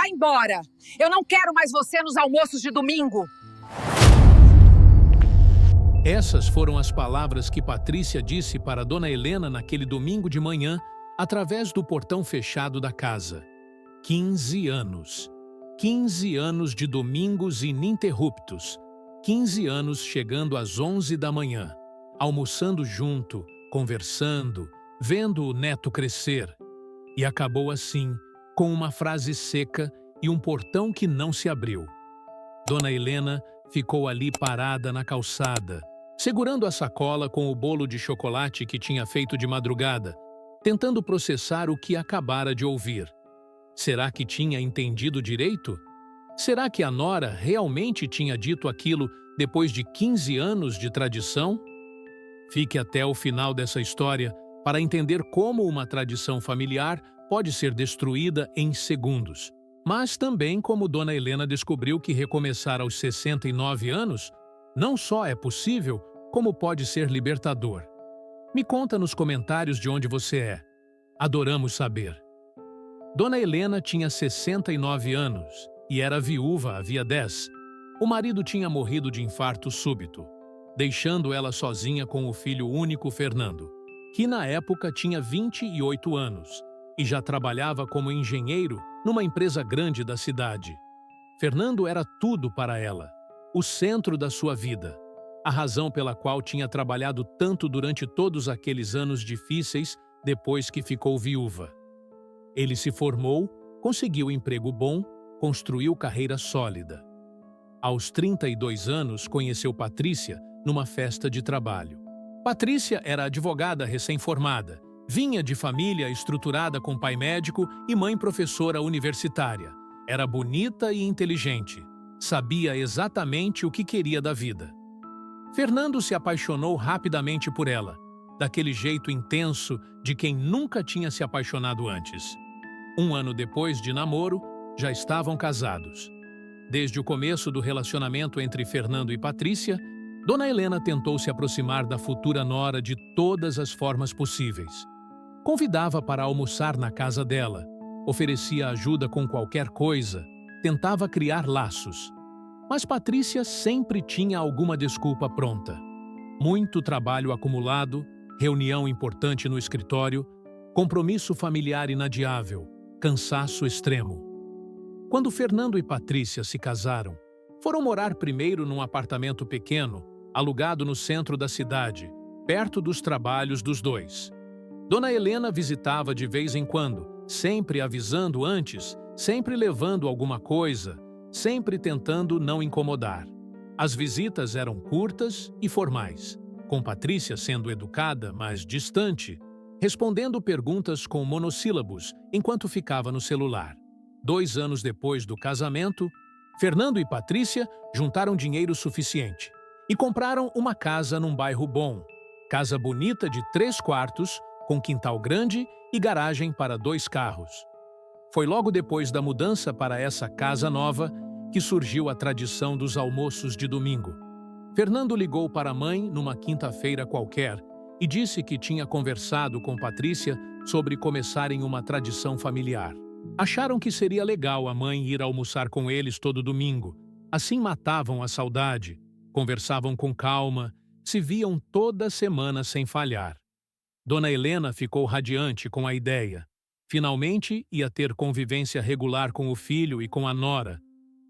Vá embora! Eu não quero mais você nos almoços de domingo! Essas foram as palavras que Patrícia disse para Dona Helena naquele domingo de manhã, através do portão fechado da casa. 15 anos. 15 anos de domingos ininterruptos. 15 anos chegando às 11 da manhã, almoçando junto, conversando, vendo o neto crescer. E acabou assim, com uma frase seca e um portão que não se abriu. Dona Helena ficou ali parada na calçada, segurando a sacola com o bolo de chocolate que tinha feito de madrugada, tentando processar o que acabara de ouvir. Será que tinha entendido direito? Será que a nora realmente tinha dito aquilo depois de 15 anos de tradição? Fique até o final dessa história para entender como uma tradição familiar pode ser destruída em segundos. Mas também como Dona Helena descobriu que recomeçar aos 69 anos não só é possível, como pode ser libertador. Me conta nos comentários de onde você é. Adoramos saber. Dona Helena tinha 69 anos e era viúva havia 10. O marido tinha morrido de infarto súbito, deixando ela sozinha com o filho único Fernando, que na época tinha 28 anos e já trabalhava como engenheiro numa empresa grande da cidade. Fernando era tudo para ela, o centro da sua vida, a razão pela qual tinha trabalhado tanto durante todos aqueles anos difíceis depois que ficou viúva. Ele se formou, conseguiu emprego bom, construiu carreira sólida. Aos 32 anos, conheceu Patrícia numa festa de trabalho. Patrícia era advogada recém-formada, vinha de família estruturada com pai médico e mãe professora universitária. Era bonita e inteligente, sabia exatamente o que queria da vida. Fernando se apaixonou rapidamente por ela, daquele jeito intenso de quem nunca tinha se apaixonado antes. Um ano depois de namoro, já estavam casados. Desde o começo do relacionamento entre Fernando e Patrícia, Dona Helena tentou se aproximar da futura nora de todas as formas possíveis. Convidava para almoçar na casa dela, oferecia ajuda com qualquer coisa, tentava criar laços. Mas Patrícia sempre tinha alguma desculpa pronta. Muito trabalho acumulado, reunião importante no escritório, compromisso familiar inadiável, cansaço extremo. Quando Fernando e Patrícia se casaram, foram morar primeiro num apartamento pequeno, alugado no centro da cidade, perto dos trabalhos dos dois. Dona Helena visitava de vez em quando, sempre avisando antes, sempre levando alguma coisa, sempre tentando não incomodar. As visitas eram curtas e formais, com Patrícia sendo educada, mas distante, respondendo perguntas com monossílabos enquanto ficava no celular. 2 anos depois do casamento, Fernando e Patrícia juntaram dinheiro suficiente e compraram uma casa num bairro bom. Casa bonita de 3 quartos, com quintal grande e garagem para 2 carros. Foi logo depois da mudança para essa casa nova que surgiu a tradição dos almoços de domingo. Fernando ligou para a mãe numa quinta-feira qualquer e disse que tinha conversado com Patrícia sobre começarem uma tradição familiar. Acharam que seria legal a mãe ir almoçar com eles todo domingo. Assim matavam a saudade, conversavam com calma, se viam toda semana sem falhar. Dona Helena ficou radiante com a ideia. Finalmente ia ter convivência regular com o filho e com a nora.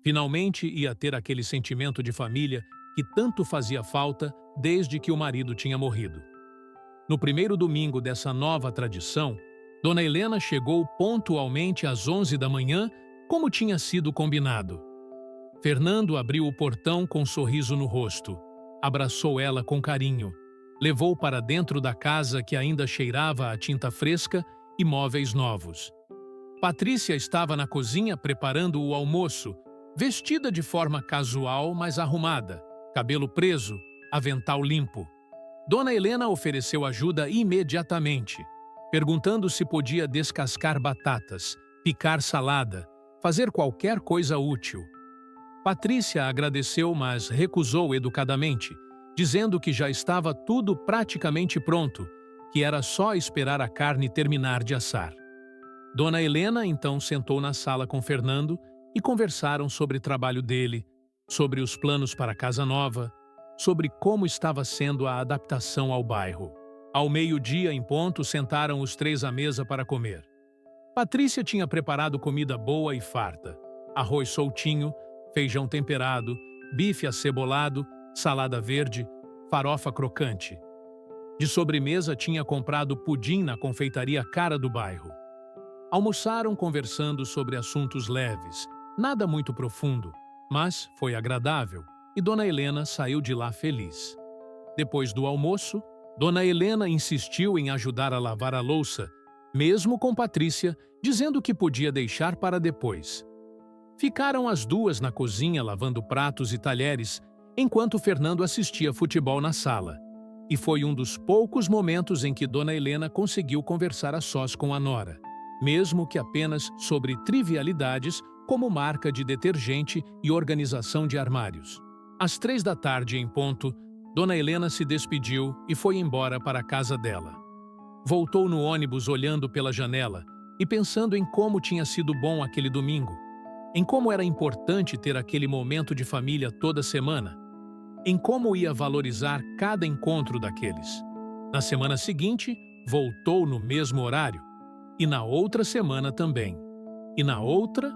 Finalmente ia ter aquele sentimento de família que tanto fazia falta desde que o marido tinha morrido. No primeiro domingo dessa nova tradição, Dona Helena chegou pontualmente às 11 da manhã, como tinha sido combinado. Fernando abriu o portão com um sorriso no rosto, abraçou ela com carinho, levou para dentro da casa que ainda cheirava a tinta fresca e móveis novos. Patrícia estava na cozinha preparando o almoço, vestida de forma casual, mas arrumada, cabelo preso, avental limpo. Dona Helena ofereceu ajuda imediatamente, perguntando se podia descascar batatas, picar salada, fazer qualquer coisa útil. Patrícia agradeceu, mas recusou educadamente, dizendo que já estava tudo praticamente pronto, que era só esperar a carne terminar de assar. Dona Helena então sentou na sala com Fernando e conversaram sobre o trabalho dele, sobre os planos para a casa nova, sobre como estava sendo a adaptação ao bairro. Ao meio-dia, em ponto, sentaram os três à mesa para comer. Patrícia tinha preparado comida boa e farta: arroz soltinho, feijão temperado, bife acebolado, salada verde, farofa crocante. De sobremesa, tinha comprado pudim na confeitaria cara do bairro. Almoçaram conversando sobre assuntos leves, nada muito profundo, mas foi agradável, e Dona Helena saiu de lá feliz. Depois do almoço, Dona Helena insistiu em ajudar a lavar a louça, mesmo com Patrícia dizendo que podia deixar para depois. Ficaram as duas na cozinha lavando pratos e talheres, enquanto Fernando assistia futebol na sala. E foi um dos poucos momentos em que Dona Helena conseguiu conversar a sós com a nora, mesmo que apenas sobre trivialidades como marca de detergente e organização de armários. Às 15h em ponto, Dona Helena se despediu e foi embora para a casa dela. Voltou no ônibus olhando pela janela e pensando em como tinha sido bom aquele domingo, em como era importante ter aquele momento de família toda semana, em como ia valorizar cada encontro daqueles. Na semana seguinte, voltou no mesmo horário, e na outra semana também, e na outra,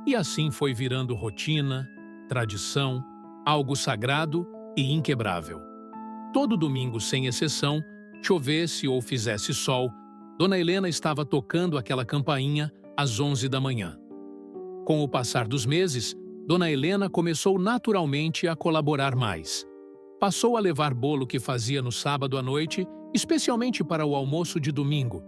e assim foi virando rotina, tradição, algo sagrado e inquebrável. Todo domingo, sem exceção, chovesse ou fizesse sol, Dona Helena estava tocando aquela campainha às 11 da manhã. Com o passar dos meses, Dona Helena começou naturalmente a colaborar mais. Passou a levar bolo que fazia no sábado à noite, especialmente para o almoço de domingo.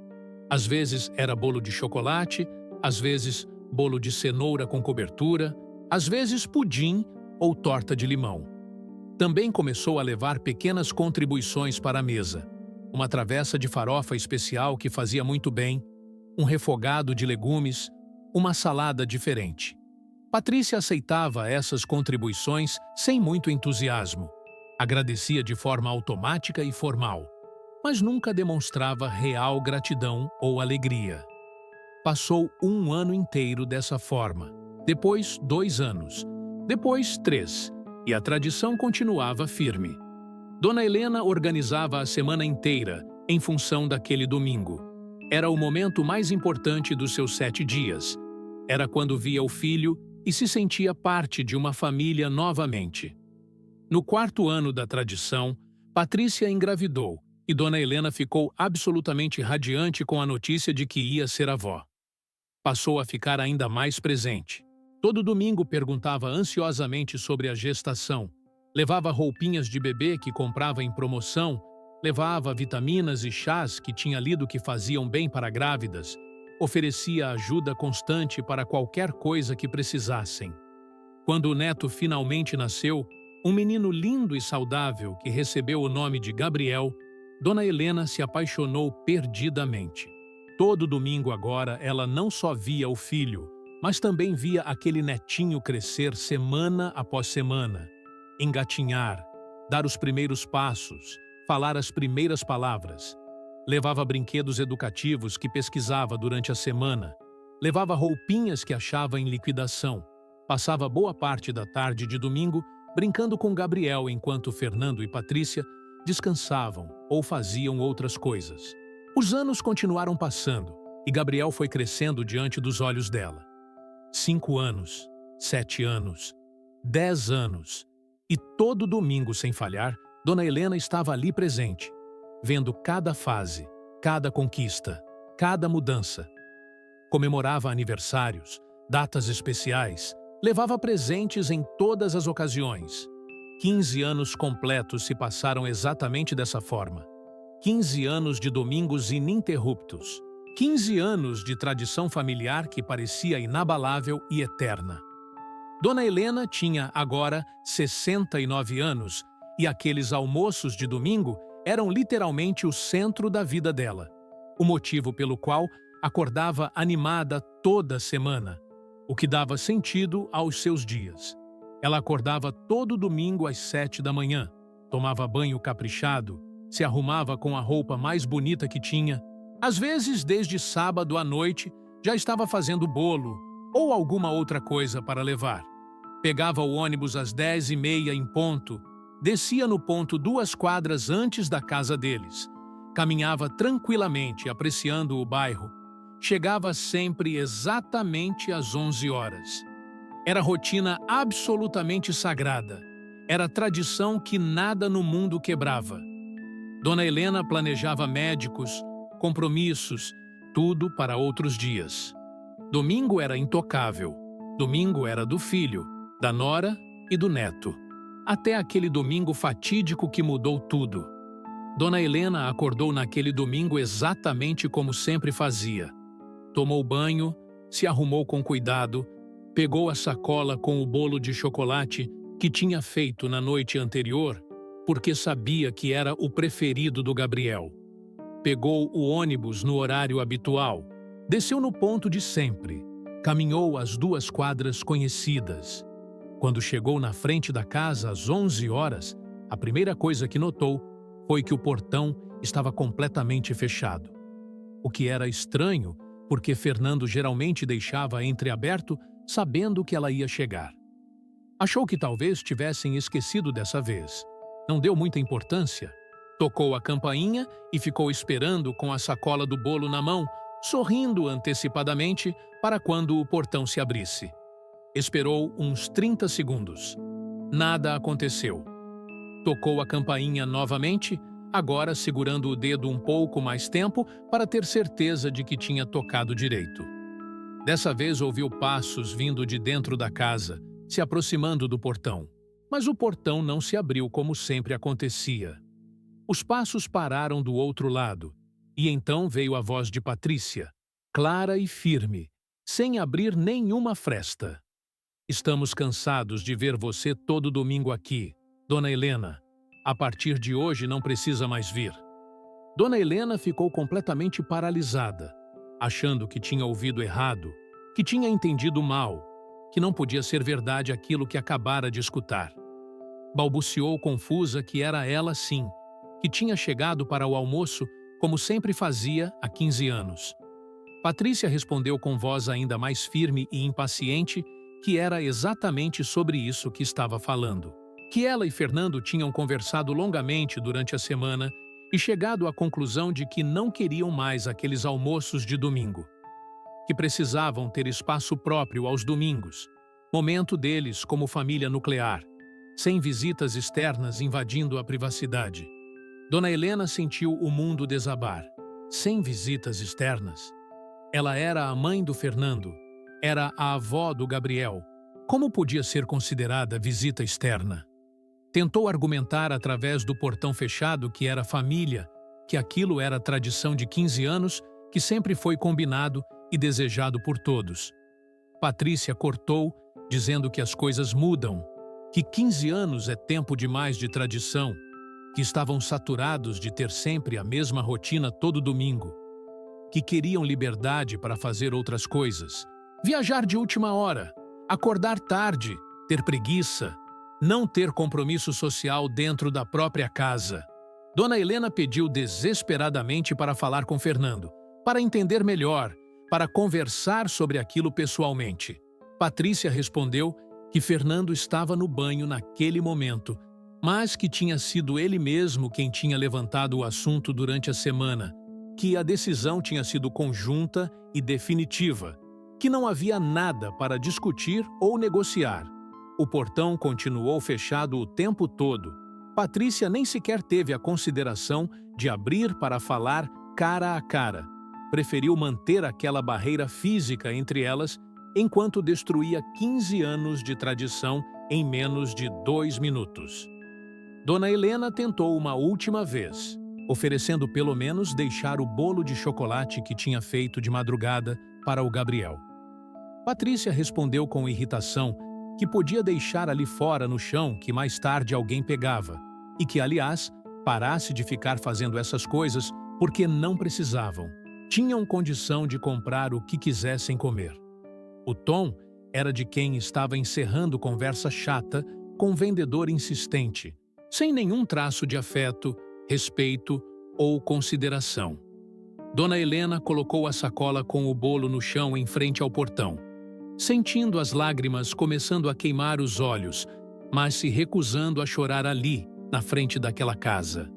Às vezes era bolo de chocolate, às vezes bolo de cenoura com cobertura, às vezes pudim ou torta de limão. Também começou a levar pequenas contribuições para a mesa. Uma travessa de farofa especial que fazia muito bem, um refogado de legumes, uma salada diferente. Patrícia aceitava essas contribuições sem muito entusiasmo. Agradecia de forma automática e formal, mas nunca demonstrava real gratidão ou alegria. Passou um ano inteiro dessa forma, depois 2 anos, depois 3, e a tradição continuava firme. Dona Helena organizava a semana inteira em função daquele domingo. Era o momento mais importante dos seus 7 dias. Era quando via o filho e se sentia parte de uma família novamente. No 4º ano da tradição, Patrícia engravidou e Dona Helena ficou absolutamente radiante com a notícia de que ia ser avó. Passou a ficar ainda mais presente. Todo domingo perguntava ansiosamente sobre a gestação. Levava roupinhas de bebê que comprava em promoção, levava vitaminas e chás que tinha lido que faziam bem para grávidas, oferecia ajuda constante para qualquer coisa que precisassem. Quando o neto finalmente nasceu, um menino lindo e saudável que recebeu o nome de Gabriel, Dona Helena se apaixonou perdidamente. Todo domingo agora ela não só via o filho, mas também via aquele netinho crescer semana após semana, engatinhar, dar os primeiros passos, falar as primeiras palavras. Levava brinquedos educativos que pesquisava durante a semana, levava roupinhas que achava em liquidação, passava boa parte da tarde de domingo brincando com Gabriel enquanto Fernando e Patrícia descansavam ou faziam outras coisas. Os anos continuaram passando e Gabriel foi crescendo diante dos olhos dela. 5 anos, 7 anos, 10 anos. E todo domingo, sem falhar, Dona Helena estava ali presente, vendo cada fase, cada conquista, cada mudança. Comemorava aniversários, datas especiais, levava presentes em todas as ocasiões. 15 anos completos se passaram exatamente dessa forma. 15 anos de domingos ininterruptos. 15 anos de tradição familiar que parecia inabalável e eterna. Dona Helena tinha agora 69 anos e aqueles almoços de domingo eram literalmente o centro da vida dela. O motivo pelo qual acordava animada toda semana, o que dava sentido aos seus dias. Ela acordava todo domingo às 7 da manhã, tomava banho caprichado, se arrumava com a roupa mais bonita que tinha. Às vezes, desde sábado à noite, já estava fazendo bolo ou alguma outra coisa para levar. Pegava o ônibus às 10h30 em ponto, descia no ponto 2 quadras antes da casa deles. Caminhava tranquilamente, apreciando o bairro. Chegava sempre exatamente às 11 horas. Era rotina absolutamente sagrada. Era tradição que nada no mundo quebrava. Dona Helena planejava médicos, compromissos, tudo para outros dias. Domingo era intocável. Domingo era do filho, da nora e do neto. Até aquele domingo fatídico que mudou tudo. Dona Helena acordou naquele domingo exatamente como sempre fazia. Tomou banho, se arrumou com cuidado, pegou a sacola com o bolo de chocolate que tinha feito na noite anterior, porque sabia que era o preferido do Gabriel. Pegou o ônibus no horário habitual, desceu no ponto de sempre, caminhou as 2 quadras conhecidas. Quando chegou na frente da casa às 11 horas, a primeira coisa que notou foi que o portão estava completamente fechado. O que era estranho, porque Fernando geralmente deixava entreaberto, sabendo que ela ia chegar. Achou que talvez tivessem esquecido dessa vez. Não deu muita importância. Tocou a campainha e ficou esperando com a sacola do bolo na mão, sorrindo antecipadamente para quando o portão se abrisse. Esperou uns 30 segundos. Nada aconteceu. Tocou a campainha novamente, agora segurando o dedo um pouco mais tempo para ter certeza de que tinha tocado direito. Dessa vez ouviu passos vindo de dentro da casa, se aproximando do portão. Mas o portão não se abriu como sempre acontecia. Os passos pararam do outro lado, e então veio a voz de Patrícia, clara e firme, sem abrir nenhuma fresta. Estamos cansados de ver você todo domingo aqui, Dona Helena. A partir de hoje não precisa mais vir. Dona Helena ficou completamente paralisada, achando que tinha ouvido errado, que tinha entendido mal, que não podia ser verdade aquilo que acabara de escutar. Balbuciou confusa que era ela sim, que tinha chegado para o almoço como sempre fazia há 15 anos. Patrícia respondeu com voz ainda mais firme e impaciente que era exatamente sobre isso que estava falando. Que ela e Fernando tinham conversado longamente durante a semana e chegado à conclusão de que não queriam mais aqueles almoços de domingo. Que precisavam ter espaço próprio aos domingos, momento deles como família nuclear, sem visitas externas invadindo a privacidade. Dona Helena sentiu o mundo desabar. Sem visitas externas. Ela era a mãe do Fernando, era a avó do Gabriel. Como podia ser considerada visita externa? Tentou argumentar através do portão fechado que era família, que aquilo era tradição de 15 anos, que sempre foi combinado e desejado por todos. Patrícia cortou, dizendo que as coisas mudam, que 15 anos é tempo demais de tradição, que estavam saturados de ter sempre a mesma rotina todo domingo, que queriam liberdade para fazer outras coisas, viajar de última hora, acordar tarde, ter preguiça, não ter compromisso social dentro da própria casa. Dona Helena pediu desesperadamente para falar com Fernando, para entender melhor, para conversar sobre aquilo pessoalmente. Patrícia respondeu que Fernando estava no banho naquele momento, mas que tinha sido ele mesmo quem tinha levantado o assunto durante a semana, que a decisão tinha sido conjunta e definitiva, que não havia nada para discutir ou negociar. O portão continuou fechado o tempo todo. Patrícia nem sequer teve a consideração de abrir para falar cara a cara. Preferiu manter aquela barreira física entre elas enquanto destruía 15 anos de tradição em menos de 2 minutos. Dona Helena tentou uma última vez, oferecendo pelo menos deixar o bolo de chocolate que tinha feito de madrugada para o Gabriel. Patrícia respondeu com irritação que podia deixar ali fora no chão que mais tarde alguém pegava e que, aliás, parasse de ficar fazendo essas coisas porque não precisavam. Tinham condição de comprar o que quisessem comer. O tom era de quem estava encerrando conversa chata com um vendedor insistente, sem nenhum traço de afeto, respeito ou consideração. Dona Helena colocou a sacola com o bolo no chão em frente ao portão, sentindo as lágrimas começando a queimar os olhos, mas se recusando a chorar ali, na frente daquela casa.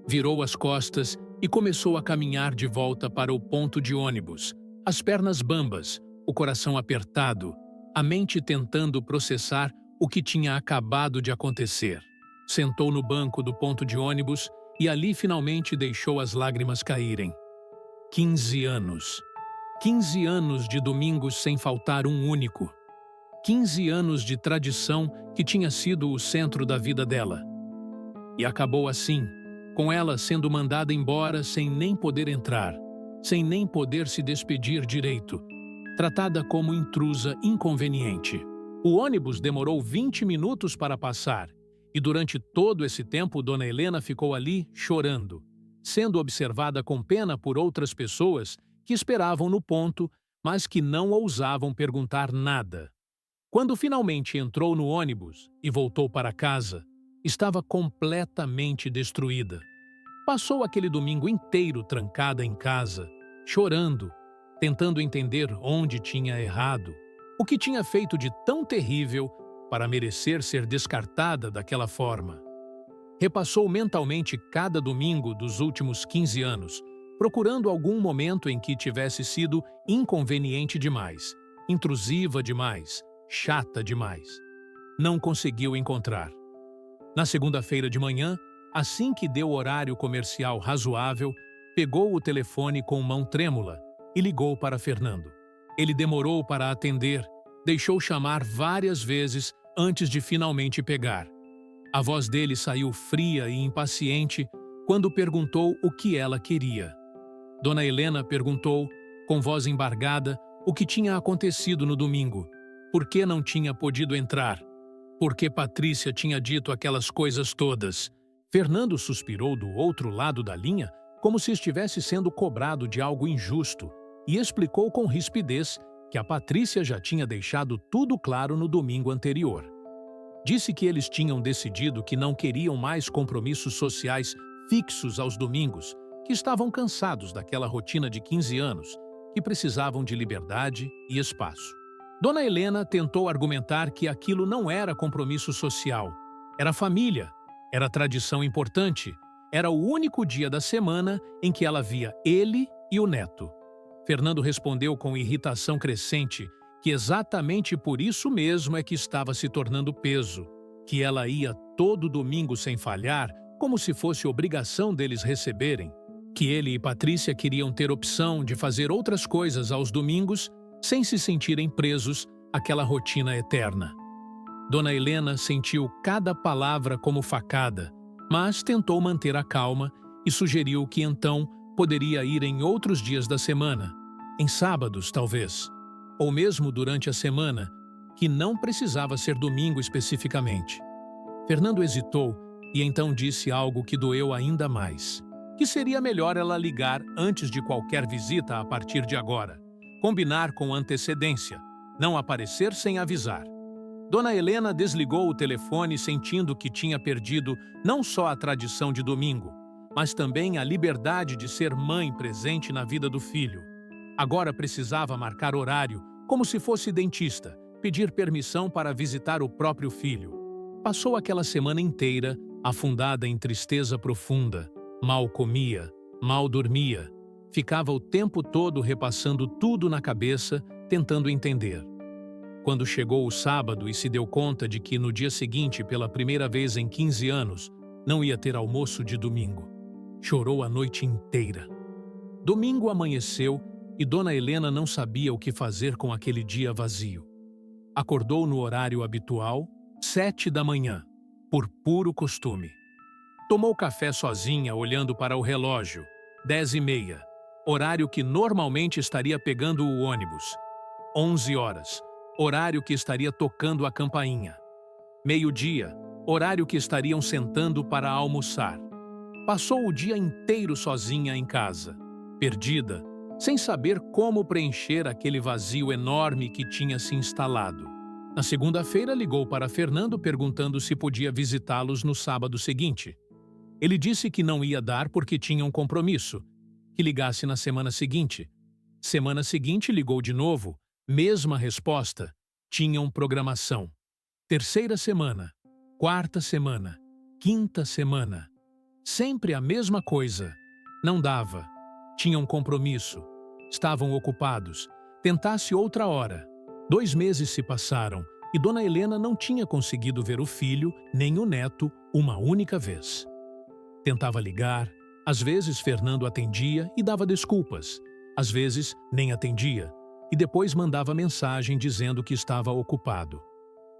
Virou as costas e começou a caminhar de volta para o ponto de ônibus, as pernas bambas, o coração apertado, a mente tentando processar o que tinha acabado de acontecer. Sentou no banco do ponto de ônibus e ali finalmente deixou as lágrimas caírem. 15 anos. 15 anos de domingos sem faltar um único. 15 anos de tradição que tinha sido o centro da vida dela. E acabou assim, com ela sendo mandada embora sem nem poder entrar, sem nem poder se despedir direito, tratada como intrusa inconveniente. O ônibus demorou 20 minutos para passar, e durante todo esse tempo Dona Helena ficou ali chorando, sendo observada com pena por outras pessoas que esperavam no ponto, mas que não ousavam perguntar nada. Quando finalmente entrou no ônibus e voltou para casa, estava completamente destruída. Passou aquele domingo inteiro trancada em casa, chorando, tentando entender onde tinha errado, o que tinha feito de tão terrível para merecer ser descartada daquela forma. Repassou mentalmente cada domingo dos últimos 15 anos, procurando algum momento em que tivesse sido inconveniente demais, intrusiva demais, chata demais. Não conseguiu encontrar. Na segunda-feira de manhã, assim que deu horário comercial razoável, pegou o telefone com mão trêmula e ligou para Fernando. Ele demorou para atender, deixou chamar várias vezes antes de finalmente pegar. A voz dele saiu fria e impaciente quando perguntou o que ela queria. Dona Helena perguntou, com voz embargada, o que tinha acontecido no domingo, por que não tinha podido entrar, por que Patrícia tinha dito aquelas coisas todas. Fernando suspirou do outro lado da linha, como se estivesse sendo cobrado de algo injusto, e explicou com rispidez que a Patrícia já tinha deixado tudo claro no domingo anterior. Disse que eles tinham decidido que não queriam mais compromissos sociais fixos aos domingos, que estavam cansados daquela rotina de 15 anos, que precisavam de liberdade e espaço. Dona Helena tentou argumentar que aquilo não era compromisso social, era família, era tradição importante, era o único dia da semana em que ela via ele e o neto. Fernando respondeu com irritação crescente que exatamente por isso mesmo é que estava se tornando peso, que ela ia todo domingo sem falhar, como se fosse obrigação deles receberem, que ele e Patrícia queriam ter opção de fazer outras coisas aos domingos sem se sentirem presos àquela rotina eterna. Dona Helena sentiu cada palavra como facada, mas tentou manter a calma e sugeriu que então poderia ir em outros dias da semana, em sábados talvez, ou mesmo durante a semana, que não precisava ser domingo especificamente. Fernando hesitou e então disse algo que doeu ainda mais, que seria melhor ela ligar antes de qualquer visita a partir de agora, combinar com antecedência, não aparecer sem avisar. Dona Helena desligou o telefone sentindo que tinha perdido não só a tradição de domingo, mas também a liberdade de ser mãe presente na vida do filho. Agora precisava marcar horário, como se fosse dentista, pedir permissão para visitar o próprio filho. Passou aquela semana inteira afundada em tristeza profunda, mal comia, mal dormia, ficava o tempo todo repassando tudo na cabeça, tentando entender. Quando chegou o sábado e se deu conta de que no dia seguinte, pela primeira vez em 15 anos, não ia ter almoço de domingo, chorou a noite inteira. Domingo amanheceu e Dona Helena não sabia o que fazer com aquele dia vazio. Acordou no horário habitual, 7 da manhã, por puro costume. Tomou café sozinha, olhando para o relógio, 10h30, horário que normalmente estaria pegando o ônibus. 11 horas, horário que estaria tocando a campainha. Meio-dia, horário que estariam sentando para almoçar. Passou o dia inteiro sozinha em casa, perdida, sem saber como preencher aquele vazio enorme que tinha se instalado. Na segunda-feira, ligou para Fernando perguntando se podia visitá-los no sábado seguinte. Ele disse que não ia dar porque tinha um compromisso, que ligasse na semana seguinte. Semana seguinte ligou de novo, mesma resposta. Tinham programação. Terceira semana, quarta semana, quinta semana. Sempre a mesma coisa. Não dava. Tinham compromisso. Estavam ocupados. Tentasse outra hora. 2 meses se passaram e Dona Helena não tinha conseguido ver o filho nem o neto uma única vez. Tentava ligar, às vezes Fernando atendia e dava desculpas, às vezes nem atendia, e depois mandava mensagem dizendo que estava ocupado.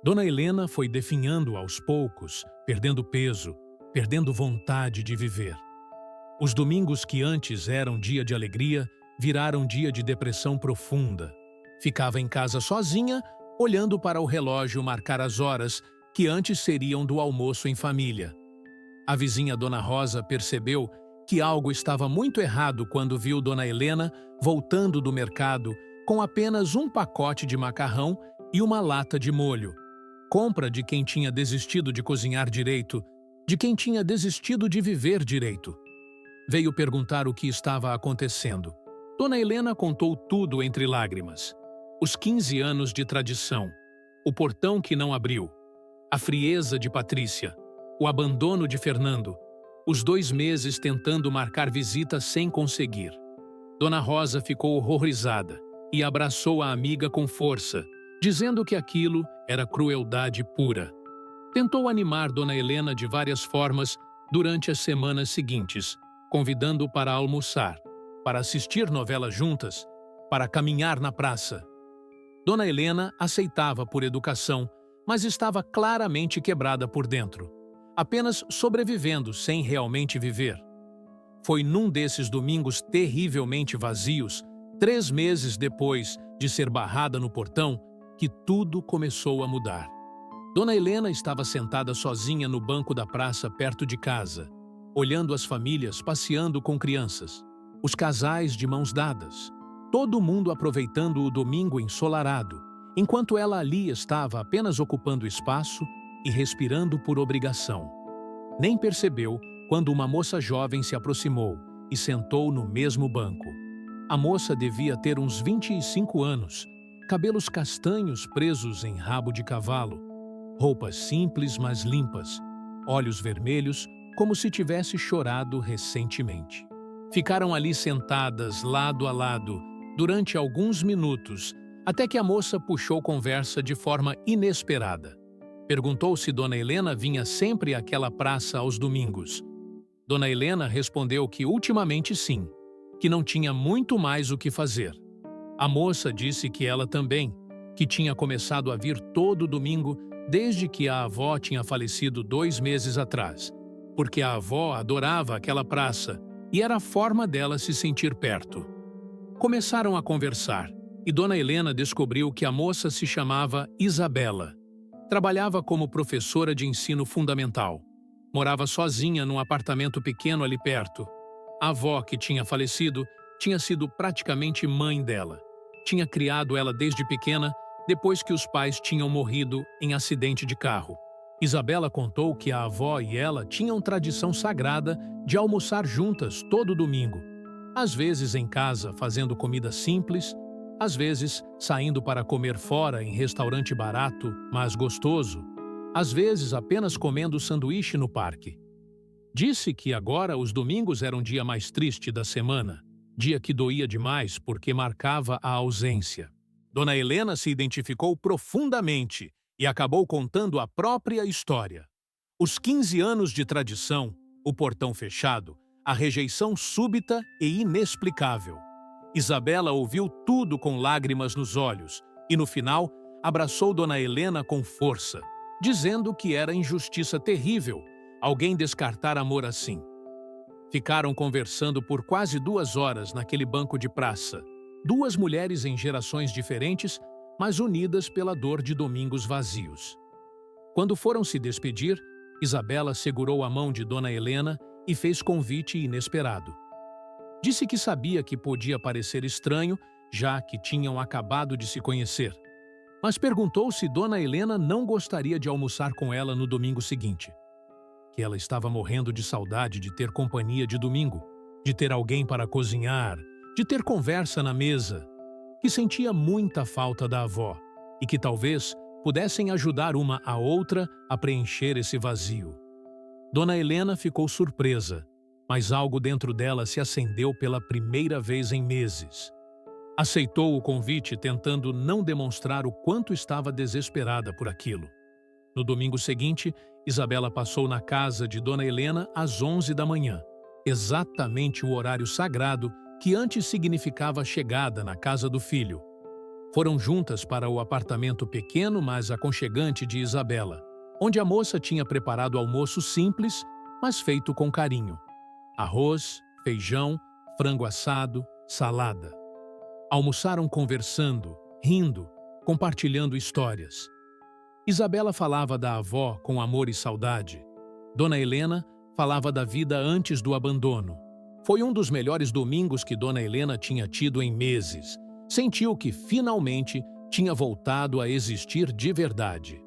Dona Helena foi definhando aos poucos, perdendo peso, perdendo vontade de viver. Os domingos que antes eram dia de alegria, viraram dia de depressão profunda. Ficava em casa sozinha, olhando para o relógio marcar as horas que antes seriam do almoço em família. A vizinha Dona Rosa percebeu que algo estava muito errado quando viu Dona Helena voltando do mercado com apenas um pacote de macarrão e uma lata de molho. Compra de quem tinha desistido de cozinhar direito, de quem tinha desistido de viver direito. Veio perguntar o que estava acontecendo. Dona Helena contou tudo entre lágrimas. Os 15 anos de tradição, o portão que não abriu, a frieza de Patrícia, o abandono de Fernando, os 2 meses tentando marcar visita sem conseguir. Dona Rosa ficou horrorizada e abraçou a amiga com força, dizendo que aquilo era crueldade pura. Tentou animar Dona Helena de várias formas durante as semanas seguintes, convidando para almoçar, para assistir novelas juntas, para caminhar na praça. Dona Helena aceitava por educação, mas estava claramente quebrada por dentro, apenas sobrevivendo sem realmente viver. Foi num desses domingos terrivelmente vazios, 3 meses depois de ser barrada no portão, que tudo começou a mudar. Dona Helena estava sentada sozinha no banco da praça perto de casa, olhando as famílias passeando com crianças, os casais de mãos dadas, todo mundo aproveitando o domingo ensolarado, enquanto ela ali estava apenas ocupando espaço e respirando por obrigação. Nem percebeu quando uma moça jovem se aproximou e sentou no mesmo banco. A moça devia ter uns 25 anos, cabelos castanhos presos em rabo de cavalo, roupas simples mas limpas, olhos vermelhos como se tivesse chorado recentemente. Ficaram ali sentadas, lado a lado, durante alguns minutos, até que a moça puxou conversa de forma inesperada. Perguntou se Dona Helena vinha sempre àquela praça aos domingos. Dona Helena respondeu que ultimamente sim, que não tinha muito mais o que fazer. A moça disse que ela também, que tinha começado a vir todo domingo desde que a avó tinha falecido 2 meses atrás, porque a avó adorava aquela praça e era a forma dela se sentir perto. Começaram a conversar e Dona Helena descobriu que a moça se chamava Isabela. Trabalhava como professora de ensino fundamental. Morava sozinha num apartamento pequeno ali perto. A avó, que tinha falecido, tinha sido praticamente mãe dela. Tinha criado ela desde pequena, depois que os pais tinham morrido em acidente de carro. Isabela contou que a avó e ela tinham tradição sagrada de almoçar juntas todo domingo. Às vezes em casa, fazendo comida simples, às vezes saindo para comer fora em restaurante barato, mas gostoso, às vezes apenas comendo sanduíche no parque. Disse que agora os domingos eram o dia mais triste da semana, dia que doía demais porque marcava a ausência. Dona Helena se identificou profundamente e acabou contando a própria história. Os 15 anos de tradição, o portão fechado, a rejeição súbita e inexplicável. Isabela ouviu tudo com lágrimas nos olhos e, no final, abraçou Dona Helena com força, dizendo que era injustiça terrível alguém descartar amor assim. Ficaram conversando por quase 2 horas naquele banco de praça. 2 mulheres em gerações diferentes, mas unidas pela dor de domingos vazios. Quando foram se despedir, Isabela segurou a mão de Dona Helena e fez convite inesperado. Disse que sabia que podia parecer estranho, já que tinham acabado de se conhecer, mas perguntou se Dona Helena não gostaria de almoçar com ela no domingo seguinte, que ela estava morrendo de saudade de ter companhia de domingo. de ter alguém para cozinhar, de ter conversa na mesa, que sentia muita falta da avó e que talvez pudessem ajudar uma a outra a preencher esse vazio. Dona Helena ficou surpresa, mas algo dentro dela se acendeu pela primeira vez em meses. Aceitou o convite, tentando não demonstrar o quanto estava desesperada por aquilo. No domingo seguinte, Isabela passou na casa de Dona Helena às 11 da manhã, exatamente o horário sagrado que antes significava a chegada na casa do filho. Foram juntas para o apartamento pequeno, mas aconchegante de Isabela, onde a moça tinha preparado almoço simples, mas feito com carinho. Arroz, feijão, frango assado, salada. Almoçaram conversando, rindo, compartilhando histórias. Isabela falava da avó com amor e saudade. Dona Helena falava da vida antes do abandono. Foi um dos melhores domingos que Dona Helena tinha tido em meses. Sentiu que, finalmente, tinha voltado a existir de verdade.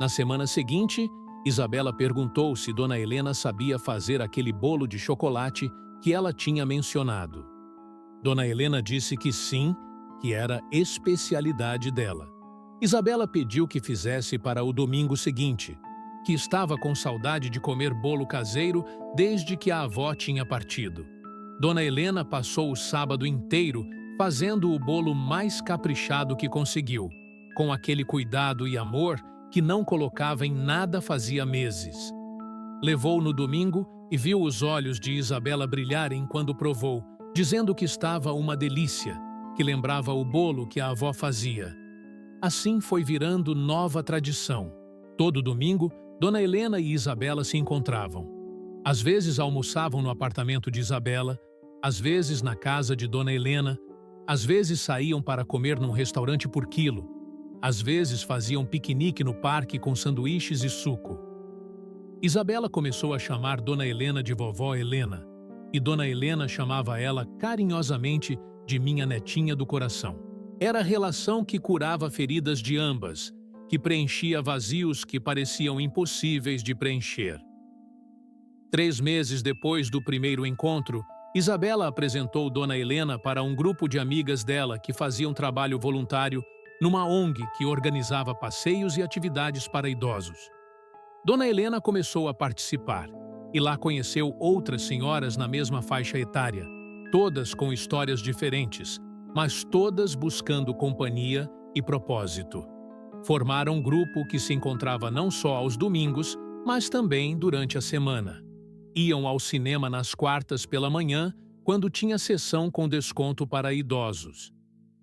Na semana seguinte, Isabela perguntou se Dona Helena sabia fazer aquele bolo de chocolate que ela tinha mencionado. Dona Helena disse que sim, que era especialidade dela. Isabela pediu que fizesse para o domingo seguinte, que estava com saudade de comer bolo caseiro desde que a avó tinha partido. Dona Helena passou o sábado inteiro fazendo o bolo mais caprichado que conseguiu, com aquele cuidado e amor que não colocava em nada fazia meses. Levou no domingo e viu os olhos de Isabela brilharem quando provou, dizendo que estava uma delícia, que lembrava o bolo que a avó fazia. Assim foi virando nova tradição. Todo domingo, Dona Helena e Isabela se encontravam. Às vezes almoçavam no apartamento de Isabela, às vezes na casa de Dona Helena, às vezes saíam para comer num restaurante por quilo, às vezes faziam piquenique no parque com sanduíches e suco. Isabela começou a chamar Dona Helena de Vovó Helena, e Dona Helena chamava ela carinhosamente de minha netinha do coração. Era a relação que curava feridas de ambas, que preenchia vazios que pareciam impossíveis de preencher. 3 meses depois do primeiro encontro, Isabela apresentou Dona Helena para um grupo de amigas dela que faziam trabalho voluntário numa ONG que organizava passeios e atividades para idosos. Dona Helena começou a participar e lá conheceu outras senhoras na mesma faixa etária, todas com histórias diferentes, mas todas buscando companhia e propósito. Formaram um grupo que se encontrava não só aos domingos, mas também durante a semana. Iam ao cinema nas quartas pela manhã, quando tinha sessão com desconto para idosos.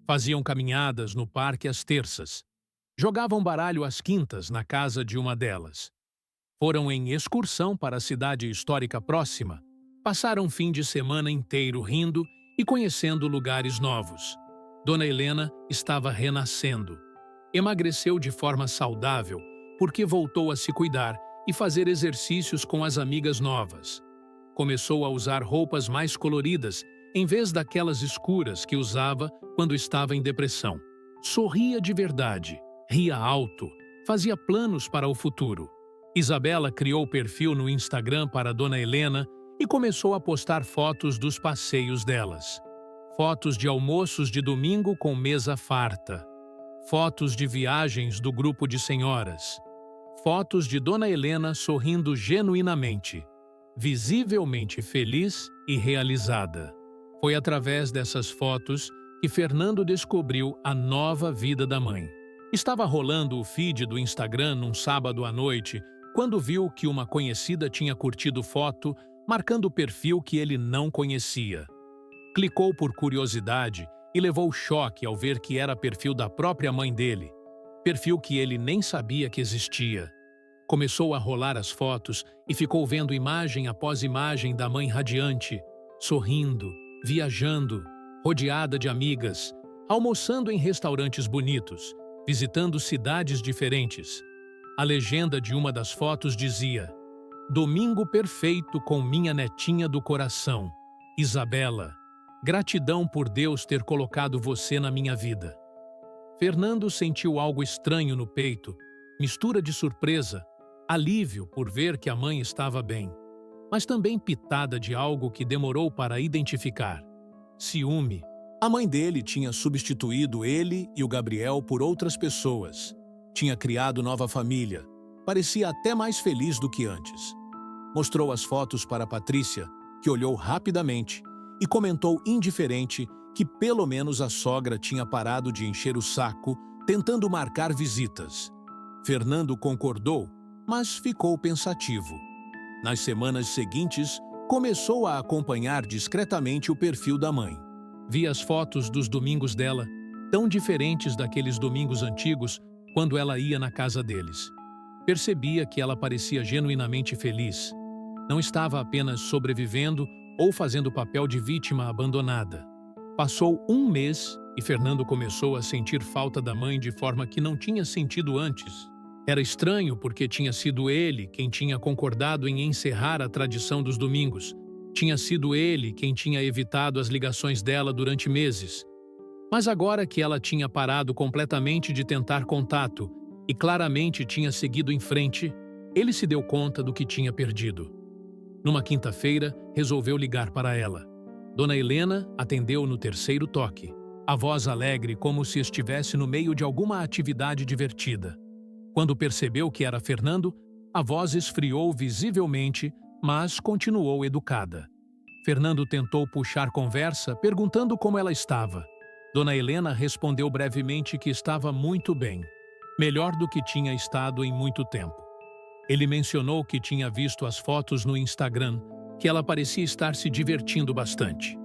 Faziam caminhadas no parque às terças. Jogavam baralho às quintas na casa de uma delas. Foram em excursão para a cidade histórica próxima. Passaram o fim de semana inteiro rindo e conhecendo lugares novos. Dona Helena estava renascendo. Emagreceu de forma saudável porque voltou a se cuidar e fazer exercícios com as amigas novas. Começou a usar roupas mais coloridas em vez daquelas escuras que usava quando estava em depressão. Sorria de verdade, ria alto, fazia planos para o futuro. Isabela criou o perfil no Instagram para Dona Helena e começou a postar fotos dos passeios delas. Fotos de almoços de domingo com mesa farta. Fotos de viagens do grupo de senhoras. Fotos de Dona Helena sorrindo genuinamente, visivelmente feliz e realizada. Foi através dessas fotos que Fernando descobriu a nova vida da mãe. Estava rolando o feed do Instagram num sábado à noite, quando viu que uma conhecida tinha curtido foto, marcando o perfil que ele não conhecia. Clicou por curiosidade e levou choque ao ver que era perfil da própria mãe dele, perfil que ele nem sabia que existia. Começou a rolar as fotos e ficou vendo imagem após imagem da mãe radiante, sorrindo, viajando, rodeada de amigas, almoçando em restaurantes bonitos, visitando cidades diferentes. A legenda de uma das fotos dizia: "Domingo perfeito com minha netinha do coração, Isabela. Gratidão por Deus ter colocado você na minha vida." Fernando sentiu algo estranho no peito, mistura de surpresa, alívio por ver que a mãe estava bem. mas também pitada de algo que demorou para identificar: ciúme. A mãe dele tinha substituído ele e o Gabriel por outras pessoas. Tinha criado nova família. Parecia até mais feliz do que antes. Mostrou as fotos para Patrícia, que olhou rapidamente e comentou indiferente que pelo menos a sogra tinha parado de encher o saco, tentando marcar visitas. Fernando concordou, mas ficou pensativo. Nas semanas seguintes, começou a acompanhar discretamente o perfil da mãe. Via as fotos dos domingos dela, tão diferentes daqueles domingos antigos quando ela ia na casa deles. Percebia que ela parecia genuinamente feliz. Não estava apenas sobrevivendo ou fazendo o papel de vítima abandonada. Passou um mês e Fernando começou a sentir falta da mãe de forma que não tinha sentido antes. Era estranho porque tinha sido ele quem tinha concordado em encerrar a tradição dos domingos. Tinha sido ele quem tinha evitado as ligações dela durante meses. Mas agora que ela tinha parado completamente de tentar contato e claramente tinha seguido em frente, ele se deu conta do que tinha perdido. Numa quinta-feira, resolveu ligar para ela. Dona Helena atendeu no terceiro toque, a voz alegre como se estivesse no meio de alguma atividade divertida. Quando percebeu que era Fernando, a voz esfriou visivelmente, mas continuou educada. Fernando tentou puxar conversa, perguntando como ela estava. Dona Helena respondeu brevemente que estava muito bem, melhor do que tinha estado em muito tempo. Ele mencionou que tinha visto as fotos no Instagram, que ela parecia estar se divertindo bastante.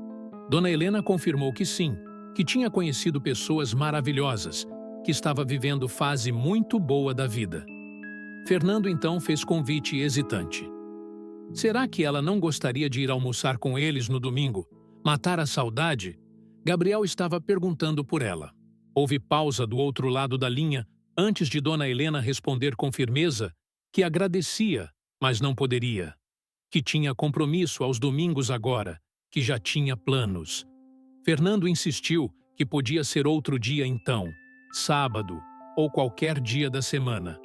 Dona Helena confirmou que sim, que tinha conhecido pessoas maravilhosas, que estava vivendo fase muito boa da vida. Fernando então fez convite hesitante. Será que ela não gostaria de ir almoçar com eles no domingo? Matar a saudade? Gabriel estava perguntando por ela. Houve pausa do outro lado da linha antes de Dona Helena responder com firmeza que agradecia, mas não poderia. Que tinha compromisso aos domingos agora, que já tinha planos. Fernando insistiu que podia ser outro dia então, sábado ou qualquer dia da semana.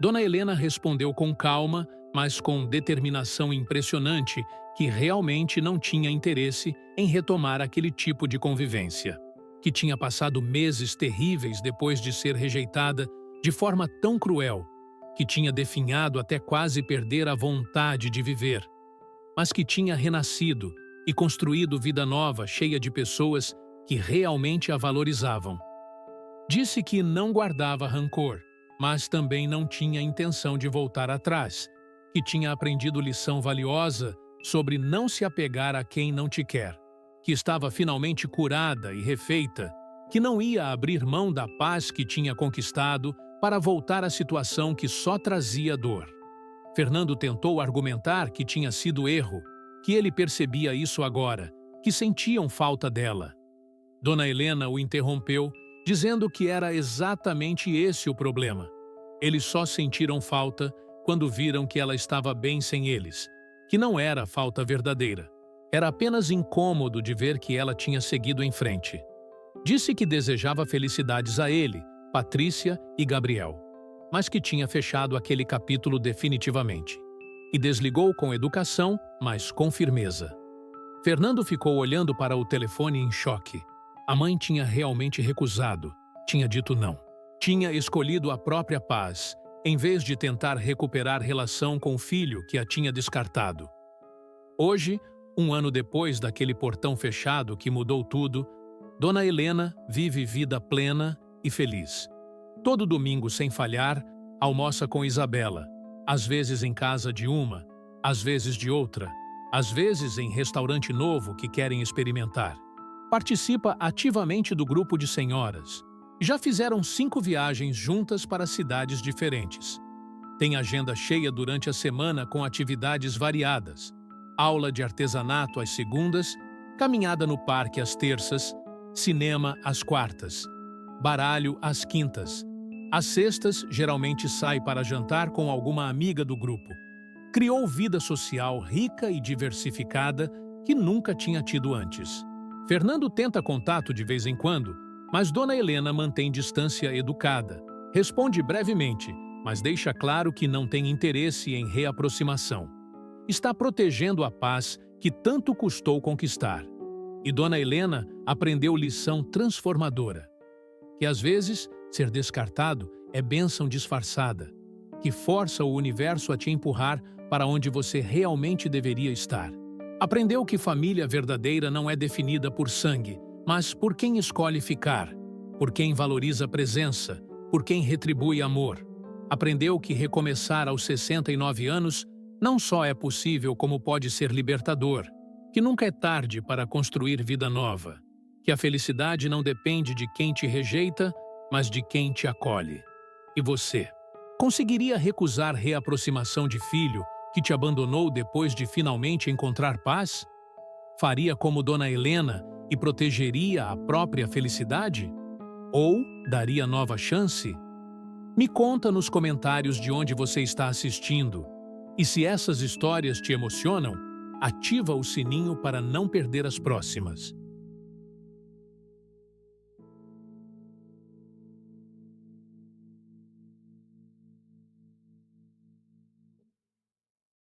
Dona Helena respondeu com calma, mas com determinação impressionante, que realmente não tinha interesse em retomar aquele tipo de convivência, que tinha passado meses terríveis depois de ser rejeitada de forma tão cruel, que tinha definhado até quase perder a vontade de viver, mas que tinha renascido e construído vida nova cheia de pessoas que realmente a valorizavam. Disse que não guardava rancor, mas também não tinha intenção de voltar atrás, que tinha aprendido lição valiosa sobre não se apegar a quem não te quer, que estava finalmente curada e refeita, que não ia abrir mão da paz que tinha conquistado para voltar à situação que só trazia dor. Fernando tentou argumentar que tinha sido erro, que ele percebia isso agora, que sentiam falta dela. Dona Helena o interrompeu, dizendo que era exatamente esse o problema. Eles só sentiram falta quando viram que ela estava bem sem eles, que não era falta verdadeira. Era apenas incômodo de ver que ela tinha seguido em frente. Disse que desejava felicidades a ele, Patrícia e Gabriel, mas que tinha fechado aquele capítulo definitivamente. E desligou com educação, mas com firmeza. Fernando ficou olhando para o telefone em choque. A mãe tinha realmente recusado, tinha dito não. Tinha escolhido a própria paz, em vez de tentar recuperar relação com o filho que a tinha descartado. Hoje, um ano depois daquele portão fechado que mudou tudo, Dona Helena vive vida plena e feliz. Todo domingo, sem falhar, almoça com Isabela, às vezes em casa de uma, às vezes de outra, às vezes em restaurante novo que querem experimentar. Participa ativamente do grupo de senhoras. Já fizeram 5 viagens juntas para cidades diferentes. Tem agenda cheia durante a semana com atividades variadas. Aula de artesanato às segundas, caminhada no parque às terças, cinema às quartas, baralho às quintas. Às sextas, geralmente sai para jantar com alguma amiga do grupo. Criou vida social rica e diversificada que nunca tinha tido antes. Fernando tenta contato de vez em quando, mas Dona Helena mantém distância educada. Responde brevemente, mas deixa claro que não tem interesse em reaproximação. está protegendo a paz que tanto custou conquistar. E Dona Helena aprendeu lição transformadora, que às vezes ser descartado é bênção disfarçada, que força o universo a te empurrar para onde você realmente deveria estar. Aprendeu que família verdadeira não é definida por sangue, mas por quem escolhe ficar, por quem valoriza a presença, por quem retribui amor. Aprendeu que recomeçar aos 69 anos não só é possível, como pode ser libertador, que nunca é tarde para construir vida nova, que a felicidade não depende de quem te rejeita, mas de quem te acolhe. E você? Conseguiria recusar reaproximação de filho que te abandonou depois de finalmente encontrar paz? Faria como Dona Helena e protegeria a própria felicidade? Ou daria nova chance? Me conta nos comentários de onde você está assistindo. E se essas histórias te emocionam, ativa o sininho para não perder as próximas.